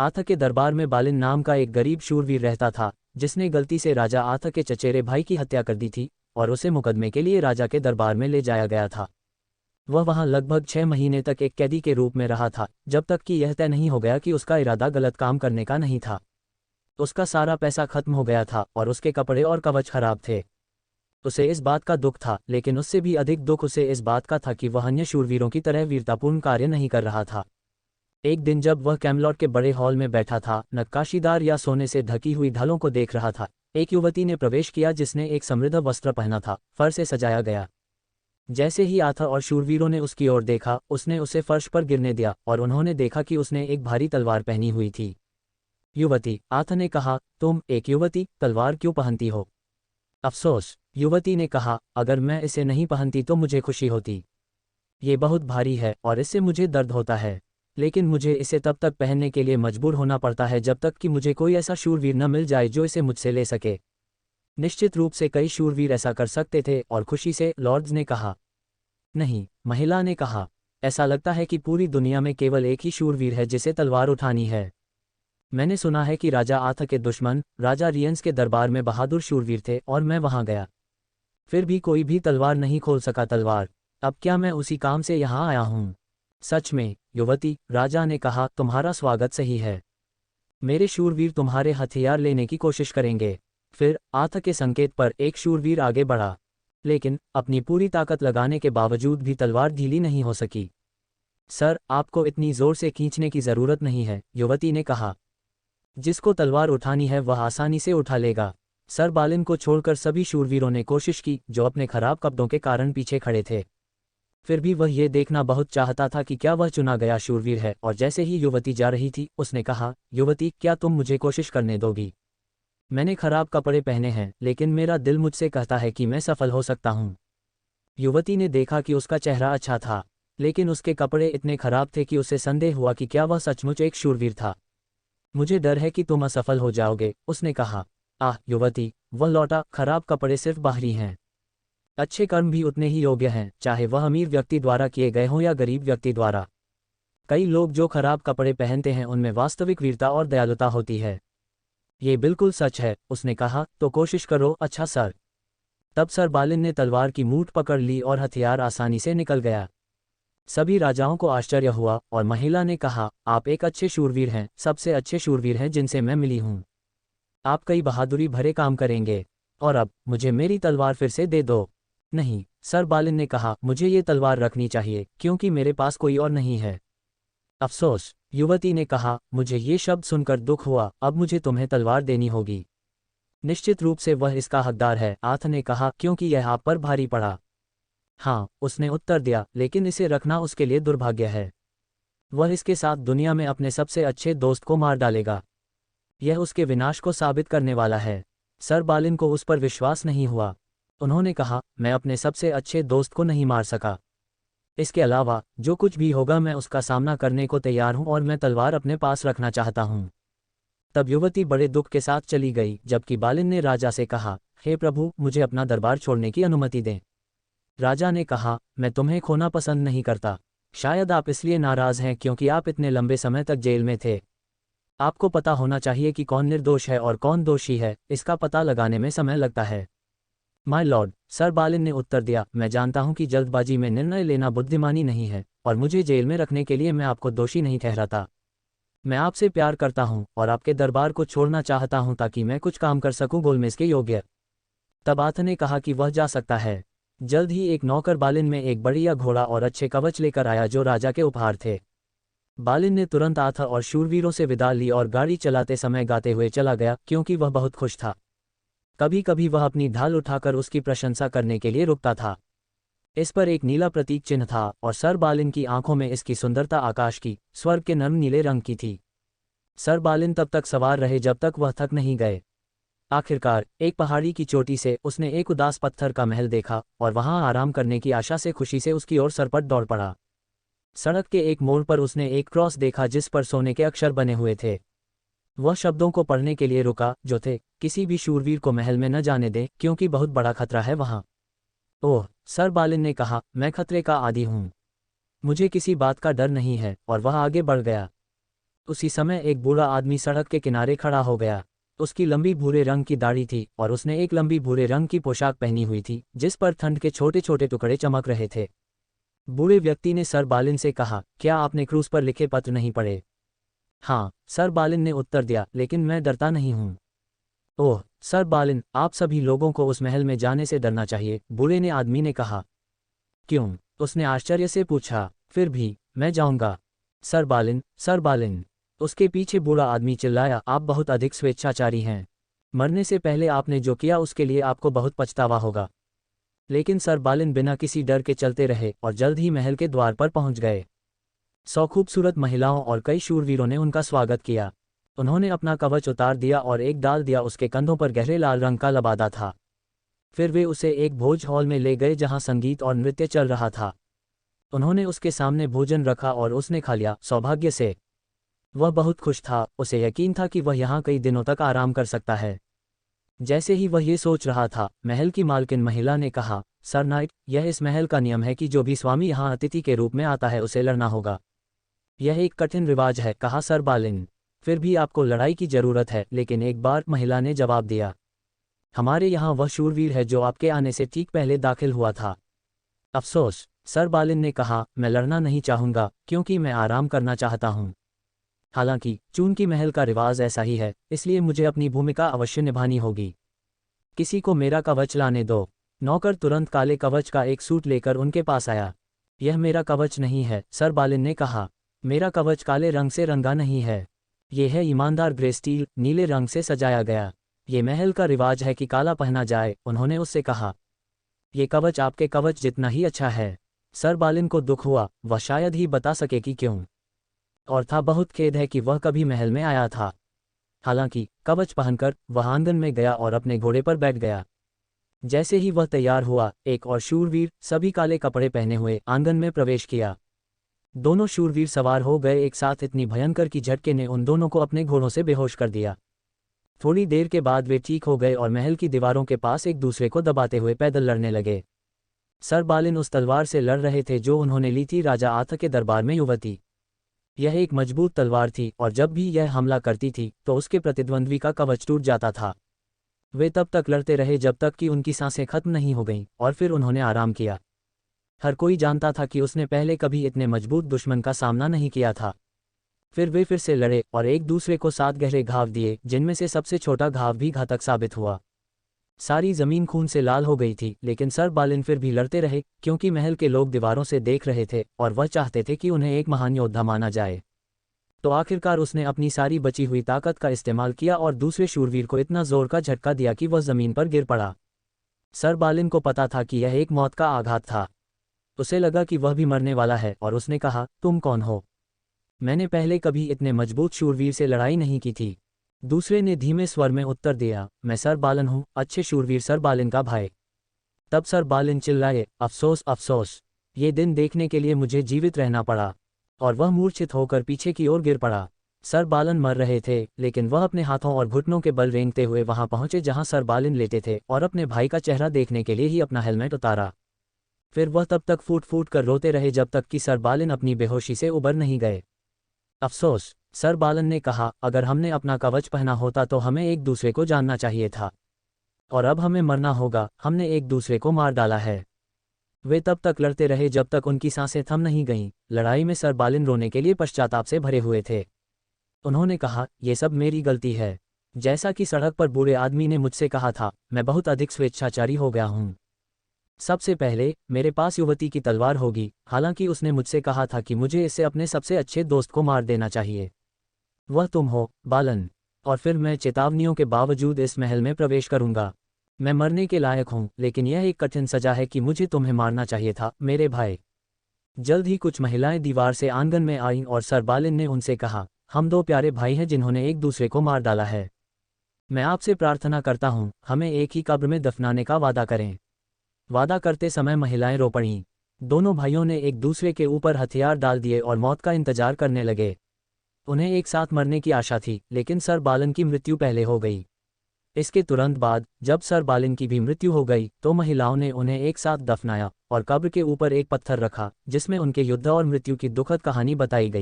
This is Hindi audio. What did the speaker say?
आथ के दरबार में बालिन नाम का एक गरीब शूरवीर रहता था, जिसने गलती से राजा आथ के चचेरे भाई की हत्या कर दी थी और उसे मुकदमे के लिए राजा के दरबार में ले जाया गया था। वह वहां लगभग 6 महीने तक एक कैदी के रूप में रहा था, जब तक कि यह तय नहीं हो गया कि उसका इरादा गलत काम करने का नहीं था। उसका सारा पैसा खत्म हो गया था और उसके कपड़े और कवच खराब थे। उसे इस बात का दुख था, लेकिन उससे भी अधिक दुख उसे इस बात का था कि वह अन्य शूरवीरों की तरह वीरतापूर्ण कार्य नहीं कर रहा था। एक दिन जब वह कैमलॉट के बड़े हॉल में बैठा था, नक्काशीदार या सोने से ढकी हुई ढालों को देख रहा था, एक युवती ने प्रवेश किया जिसने एक समृद्ध वस्त्र पहना था, फर से सजाया गया। जैसे ही आथा और शूरवीरों ने उसकी ओर देखा, उसने उसे फर्श पर गिरने दिया और उन्होंने देखा कि उसने एक भारी तलवार पहनी हुई थी। युवती, आथा ने कहा, तुम एक युवती तलवार क्यों पहनती हो? अफसोस, युवती ने कहा, अगर मैं इसे नहीं पहनती तो मुझे खुशी होती। ये बहुत भारी है और इससे मुझे दर्द होता है, लेकिन मुझे इसे तब तक पहनने के लिए मजबूर होना पड़ता है जब तक कि मुझे कोई ऐसा शूरवीर न मिल जाए जो इसे मुझसे ले सके। निश्चित रूप से कई शूरवीर ऐसा कर सकते थे और खुशी से, लॉर्ड्स ने कहा। नहीं, महिला ने कहा, ऐसा लगता है कि पूरी दुनिया में केवल एक ही शूरवीर है जिसे तलवार उठानी है। मैंने सुना है कि राजा आथ के दुश्मन राजा रियंस के दरबार में बहादुर शूरवीर थे और मैं वहां गया, फिर भी कोई भी तलवार नहीं खोल सका तलवार। अब क्या मैं उसी काम से यहाँ आया हूँ? सच में, युवती, राजा ने कहा, तुम्हारा स्वागत सही है। मेरे शूरवीर तुम्हारे हथियार लेने की कोशिश करेंगे। फिर आथ के संकेत पर एक शूरवीर आगे बढ़ा, लेकिन अपनी पूरी ताकत लगाने के बावजूद भी तलवार ढीली नहीं हो सकी। सर, आपको इतनी जोर से खींचने की जरूरत नहीं है, युवती ने कहा। जिसको तलवार उठानी है वह आसानी से उठा लेगा। सर बालिन को छोड़कर सभी शूरवीरों ने कोशिश की जो अपने खराब कपड़ों के कारण पीछे खड़े थे। फिर भी वह ये देखना बहुत चाहता था कि क्या वह चुना गया शूरवीर है, और जैसे ही युवती जा रही थी, उसने कहा, युवती, क्या तुम मुझे कोशिश करने दोगी? मैंने खराब कपड़े पहने हैं, लेकिन मेरा दिल मुझसे कहता है कि मैं सफल हो सकता हूँ। युवती ने देखा कि उसका चेहरा अच्छा था, लेकिन उसके कपड़े इतने खराब थे कि उसे संदेह हुआ कि क्या वह सचमुच एक शूरवीर था। मुझे डर है कि तुम असफल हो जाओगे, उसने कहा। आह युवती, वह लौटा, खराब कपड़े सिर्फ बाहरी हैं। अच्छे कर्म भी उतने ही योग्य हैं, चाहे वह अमीर व्यक्ति द्वारा किए गए हों या गरीब व्यक्ति द्वारा। कई लोग जो खराब कपड़े पहनते हैं उनमें वास्तविक वीरता और दयालुता होती है। ये बिल्कुल सच है, उसने कहा, तो कोशिश करो, अच्छा सर। तब सर बालिन ने तलवार की मूठ पकड़ ली और हथियार आसानी से निकल गया। सभी राजाओं को आश्चर्य हुआ और महिला ने कहा, आप एक अच्छे शूरवीर हैं, सबसे अच्छे शूरवीर हैं जिनसे मैं मिली हूं। आप कई बहादुरी भरे काम करेंगे। और अब मुझे मेरी तलवार फिर से दे दो। नहीं, सर बालिन ने कहा, मुझे ये तलवार रखनी चाहिए क्योंकि मेरे पास कोई और नहीं है। अफसोस, युवती ने कहा, मुझे ये शब्द सुनकर दुख हुआ, अब मुझे तुम्हें तलवार देनी होगी। निश्चित रूप से वह इसका हकदार है, आथ ने कहा, क्योंकि यह आप पर भारी पड़ा। हाँ, उसने उत्तर दिया, लेकिन इसे रखना उसके लिए दुर्भाग्य है। वह इसके साथ दुनिया में अपने सबसे अच्छे दोस्त को मार डालेगा। यह उसके विनाश को साबित करने वाला है। सर बालिन को उस पर विश्वास नहीं हुआ। उन्होंने कहा, मैं अपने सबसे अच्छे दोस्त को नहीं मार सका। इसके अलावा जो कुछ भी होगा मैं उसका सामना करने को तैयार हूं और मैं तलवार अपने पास रखना चाहता हूं। तब युवती बड़े दुख के साथ चली गई, जबकि बालिन ने राजा से कहा, हे प्रभु, मुझे अपना दरबार छोड़ने की अनुमति दें। राजा ने कहा, मैं तुम्हें खोना पसंद नहीं करता। शायद आप इसलिए नाराज हैं क्योंकि आप इतने लंबे समय तक जेल में थे। आपको पता होना चाहिए कि कौन निर्दोष है और कौन दोषी है, इसका पता लगाने में समय लगता है। माय लॉर्ड, सर बालिन ने उत्तर दिया, मैं जानता हूं कि जल्दबाजी में निर्णय लेना बुद्धिमानी नहीं है, और मुझे जेल में रखने के लिए मैं आपको दोषी नहीं ठहराता। मैं आपसे प्यार करता हूं और आपके दरबार को छोड़ना चाहता हूं ताकि मैं कुछ काम कर सकूं गोलमेज के योग्य। तब आथ ने कहा कि वह जा सकता है। जल्द ही एक नौकर बालिन में एक बढ़िया घोड़ा और अच्छे कवच लेकर आया जो राजा के उपहार थे। बालिन ने तुरंत आथा और शूरवीरों से विदा ली और गाड़ी चलाते समय गाते हुए चला गया क्योंकि वह बहुत खुश था। कभी कभी वह अपनी ढाल उठाकर उसकी प्रशंसा करने के लिए रुकता था। इस पर एक नीला प्रतीक चिन्ह था और सर बालिन की आंखों में इसकी सुंदरता आकाश की, स्वर्ग के नर्म नीले रंग की थी। सर बालिन तब तक सवार रहे जब तक वह थक नहीं गए। आखिरकार एक पहाड़ी की चोटी से उसने एक उदास पत्थर का महल देखा और वहां आराम करने की आशा से खुशी से उसकी ओर सरपट दौड़ पड़ा। सड़क के एक मोड़ पर उसने एक क्रॉस देखा जिस पर सोने के अक्षर बने हुए थे। वह शब्दों को पढ़ने के लिए रुका जो थे, किसी भी शूरवीर को महल में न जाने दे क्योंकि बहुत बड़ा खतरा है वहां। ओह, सर बालिन ने कहा, मैं खतरे का आदी हूं। मुझे किसी बात का डर नहीं है, और वह आगे बढ़ गया। उसी समय एक बूढ़ा आदमी सड़क के किनारे खड़ा हो गया। उसकी लंबी भूरे रंग की दाढ़ी थी और उसने एक लंबी भूरे रंग की पोशाक पहनी हुई थी जिस पर ठंड के छोटे छोटे टुकड़े चमक रहे थे। बूढ़े व्यक्ति ने सर बालिन से कहा, क्या आपने क्रूस पर लिखे पत्र नहीं पढ़े? हाँ, सर बालिन ने उत्तर दिया, लेकिन मैं डरता नहीं हूँ। ओह सर बालिन, आप सभी लोगों को उस महल में जाने से डरना चाहिए, बूढ़े ने आदमी ने कहा। क्यों? उसने आश्चर्य से पूछा। फिर भी मैं जाऊंगा। Sir बालिन, sir बालिन। उसके पीछे बूढ़ा आदमी चिल्लाया, आप बहुत अधिक स्वेच्छाचारी हैं। मरने से पहले आपने जो किया उसके लिए आपको बहुत पछतावा होगा। लेकिन सर बालिन बिना किसी डर के चलते रहे और जल्द ही महल के द्वार पर पहुंच गए। 100 खूबसूरत महिलाओं और कई शूरवीरों ने उनका स्वागत किया। उन्होंने अपना कवच उतार दिया और एक डाल दिया उसके कंधों पर गहरे लाल रंग का लबादा था। फिर वे उसे एक भोज हॉल में ले गए जहां संगीत और नृत्य चल रहा था। उन्होंने उसके सामने भोजन रखा और उसने खा लिया। सौभाग्य से वह बहुत खुश था, उसे यकीन था कि वह यहाँ कई दिनों तक आराम कर सकता है। जैसे ही वह ये सोच रहा था, महल की मालकिन महिला ने कहा, सर नाइट, यह इस महल का नियम है कि जो भी स्वामी यहाँ अतिथि के रूप में आता है उसे लड़ना होगा। यह एक कठिन रिवाज है, कहा सर बालिन। फिर भी आपको लड़ाई की जरूरत है, लेकिन एक बार महिला ने जवाब दिया, हमारे यहाँ वह शूरवीर है जो आपके आने से ठीक पहले दाखिल हुआ था। अफसोस, सर बालिन ने कहा, मैं लड़ना नहीं चाहूँगा क्योंकि मैं आराम करना चाहता हूँ। हालांकि चूंकि महल का रिवाज ऐसा ही है, इसलिए मुझे अपनी भूमिका अवश्य निभानी होगी। किसी को मेरा कवच लाने दो। नौकर तुरंत काले कवच का एक सूट लेकर उनके पास आया। यह मेरा कवच नहीं है, सर बालिन ने कहा। मेरा कवच काले रंग से रंगा नहीं है। ये है ईमानदार ग्रे स्टील, नीले रंग से सजाया गया। ये महल का रिवाज है कि काला पहना जाए, उन्होंने उससे कहा। ये कवच आपके कवच जितना ही अच्छा है। सर बालिन को दुख हुआ, वह शायद ही बता सके कि क्यों, और था बहुत खेद है कि वह कभी महल में आया था। हालांकि कवच पहनकर वह आंगन में गया और अपने घोड़े पर बैठ गया। जैसे ही वह तैयार हुआ, एक और शूरवीर सभी काले कपड़े पहने हुए आंगन में प्रवेश किया। दोनों शूरवीर सवार हो गए एक साथ। इतनी भयंकर की झटके ने उन दोनों को अपने घोड़ों से बेहोश कर दिया। थोड़ी देर के बाद वे ठीक हो गए और महल की दीवारों के पास एक दूसरे को दबाते हुए पैदल लड़ने लगे। सर बालिन उस तलवार से लड़ रहे थे जो उन्होंने ली थी राजा आर्थर के दरबार में युवती। यह एक मजबूत तलवार थी और जब भी यह हमला करती थी तो उसके प्रतिद्वंद्वी का कवच टूट जाता था। वे तब तक लड़ते रहे जब तक कि उनकी सांसें खत्म नहीं हो गईं और फिर उन्होंने आराम किया। हर कोई जानता था कि उसने पहले कभी इतने मजबूत दुश्मन का सामना नहीं किया था। फिर वे फिर से लड़े और एक दूसरे को 7 गहरे घाव दिए, जिनमें से सबसे छोटा घाव भी घातक साबित हुआ। सारी जमीन खून से लाल हो गई थी, लेकिन सर बालिन फिर भी लड़ते रहे क्योंकि महल के लोग दीवारों से देख रहे थे और वह चाहते थे कि उन्हें एक महान योद्धा माना जाए। तो आखिरकार उसने अपनी सारी बची हुई ताकत का इस्तेमाल किया और दूसरे शूरवीर को इतना जोर का झटका दिया कि वह जमीन पर गिर पड़ा। सर बालिन को पता था कि यह एक मौत का आघात था। उसे लगा कि वह भी मरने वाला है और उसने कहा, तुम कौन हो? मैंने पहले कभी इतने मजबूत शूरवीर से लड़ाई नहीं की थी। दूसरे ने धीमे स्वर में उत्तर दिया, मैं सर बालिन हूँ, अच्छे शूरवीर सर बालिन का भाई। तब सर बालिन चिल्लाए, अफसोस अफसोस, ये दिन देखने के लिए मुझे जीवित रहना पड़ा। और वह मूर्छित होकर पीछे की ओर गिर पड़ा। सर बालिन मर रहे थे, लेकिन वह अपने हाथों और घुटनों के बल रेंगते हुए वहां पहुंचे जहां सर बालिन लेटे थे और अपने भाई का चेहरा देखने के लिए ही अपना हेलमेट उतारा। फिर वह तब तक फूट फूट कर रोते रहे जब तक कि सर बालिन अपनी बेहोशी से उबर नहीं गए। अफसोस, सर बालिन ने कहा, अगर हमने अपना कवच पहना होता तो हमें एक दूसरे को जानना चाहिए था, और अब हमें मरना होगा, हमने एक दूसरे को मार डाला है। वे तब तक लड़ते रहे जब तक उनकी सांसें थम नहीं गईं। लड़ाई में सर बालिन रोने के लिए पश्चाताप से भरे हुए थे। उन्होंने कहा, यह सब मेरी गलती है। जैसा कि सड़क पर बूढ़े आदमी ने मुझसे कहा था, मैं बहुत अधिक स्वेच्छाचारी हो गया हूँ। सबसे पहले मेरे पास युवती की तलवार होगी, हालांकि उसने मुझसे कहा था कि मुझे इससे अपने सबसे अच्छे दोस्त को मार देना चाहिए। वह तुम हो, बालन। और फिर मैं चेतावनियों के बावजूद इस महल में प्रवेश करूंगा। मैं मरने के लायक हूं, लेकिन यह एक कठिन सजा है कि मुझे तुम्हें मारना चाहिए था, मेरे भाई। जल्द ही कुछ महिलाएं दीवार से आंगन में आईं और सर बालिन ने उनसे कहा, हम 2 प्यारे भाई हैं जिन्होंने एक दूसरे को मार डाला है। मैं आपसे प्रार्थना करता हूं, हमें एक ही कब्र में दफनाने का वादा करें। वादा करते समय महिलाएं रो पड़ीं। दोनों भाइयों ने एक दूसरे के ऊपर हथियार डाल दिए और मौत का इंतजार करने लगे। उन्हें एक साथ मरने की आशा थी, लेकिन सर बालिन की मृत्यु पहले हो गई। इसके तुरंत बाद जब सर बालिन की भी मृत्यु हो गई तो महिलाओं ने उन्हें एक साथ दफनाया और कब्र के ऊपर एक पत्थर रखा जिसमें उनके युद्ध और मृत्यु की दुखद कहानी बताई गई।